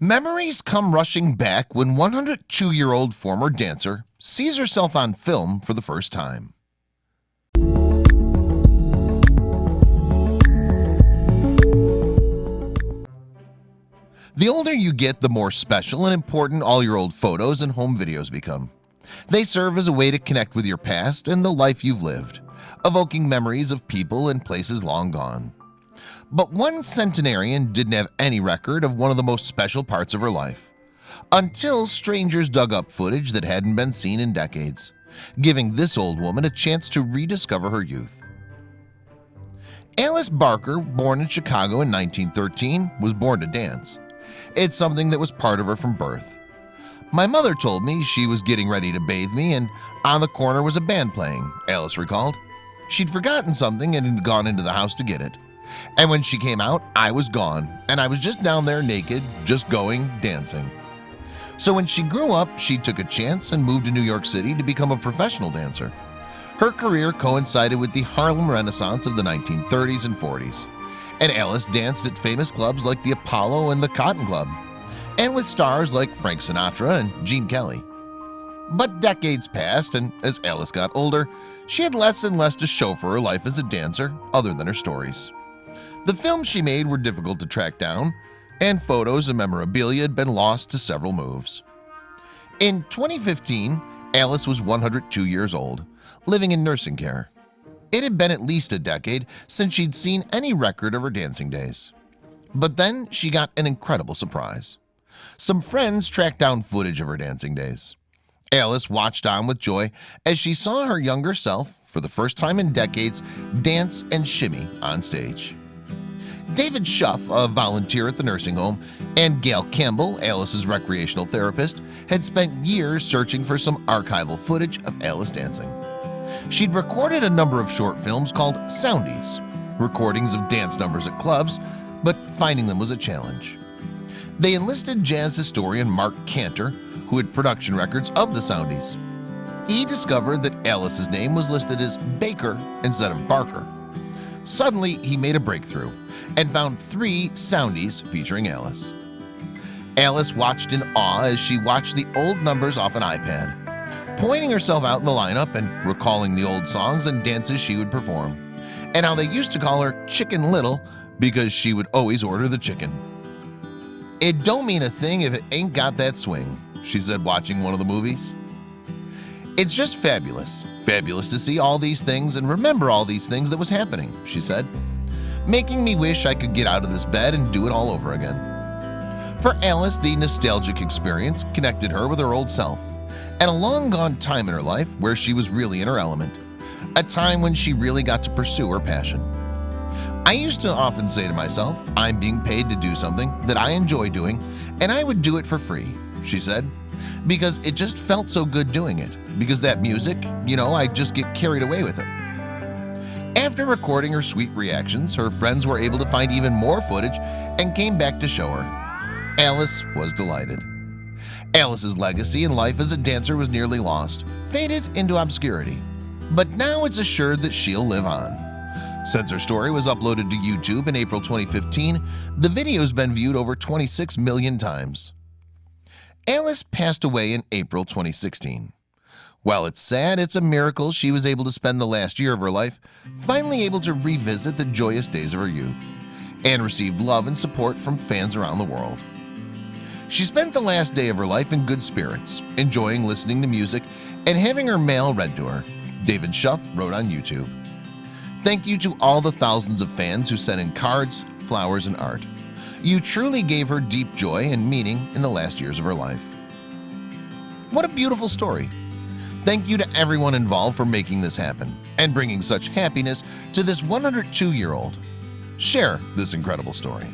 Memories come rushing back when 102-year-old former dancer sees herself on film for the first time. The older you get, the more special and important all your old photos and home videos become. They serve as a way to connect with your past and the life you've lived, evoking memories of people and places long gone. But one centenarian didn't have any record of one of the most special parts of her life, until strangers dug up footage that hadn't been seen in decades, giving this old woman a chance to rediscover her youth. Alice Barker, born in Chicago in 1913, was born to dance. It's something that was part of her from birth. My mother told me she was getting ready to bathe me, and on the corner was a band playing, Alice recalled. She'd forgotten something and had gone into the house to get it. And when she came out, I was gone, and I was just down there naked, just going dancing. So when she grew up, she took a chance and moved to New York City to become a professional dancer. Her career coincided with the Harlem Renaissance of the 1930s and 40s, and Alice danced at famous clubs like the Apollo and the Cotton Club, and with stars like Frank Sinatra and Gene Kelly. But decades passed, and as Alice got older, she had less and less to show for her life as a dancer other than her stories. The films she made were difficult to track down, and photos and memorabilia had been lost to several moves. In 2015, Alice was 102 years old, living in nursing care. It had been at least a decade since she'd seen any record of her dancing days. But then she got an incredible surprise. Some friends tracked down footage of her dancing days. Alice watched on with joy as she saw her younger self, for the first time in decades, dance and shimmy on stage. David Schuff, a volunteer at the nursing home, and Gail Campbell, Alice's recreational therapist, had spent years searching for some archival footage of Alice dancing. She'd recorded a number of short films called Soundies, recordings of dance numbers at clubs, but finding them was a challenge. They enlisted jazz historian Mark Cantor, who had production records of the Soundies. He discovered that Alice's name was listed as Baker instead of Barker. Suddenly, he made a breakthrough and found 3 Soundies featuring Alice. Alice watched in awe as she watched the old numbers off an iPad, pointing herself out in the lineup and recalling the old songs and dances she would perform, and how they used to call her Chicken Little because she would always order the chicken. "It don't mean a thing if it ain't got that swing," she said watching one of the movies. "It's just fabulous to see all these things and remember all these things that was happening," she said, "making me wish I could get out of this bed and do it all over again." For Alice, the nostalgic experience connected her with her old self and a long-gone time in her life where she was really in her element, a time when she really got to pursue her passion. "I used to often say to myself, I'm being paid to do something that I enjoy doing, and I would do it for free," she said, "because it just felt so good doing it, because that music, I just get carried away with it." After recording her sweet reactions, her friends were able to find even more footage and came back to show her. Alice was delighted. Alice's legacy in life as a dancer was nearly lost, faded into obscurity. But now it's assured that she'll live on. Since her story was uploaded to YouTube in April 2015, the video's been viewed over 26 million times. Alice passed away in April 2016. While it's sad, it's a miracle she was able to spend the last year of her life finally able to revisit the joyous days of her youth, and received love and support from fans around the world. She spent the last day of her life in good spirits, enjoying listening to music and having her mail read to her, David Schuff wrote on YouTube. "Thank you to all the thousands of fans who sent in cards, flowers, and art. You truly gave her deep joy and meaning in the last years of her life." What a beautiful story. Thank you to everyone involved for making this happen and bringing such happiness to this 102-year-old. Share this incredible story.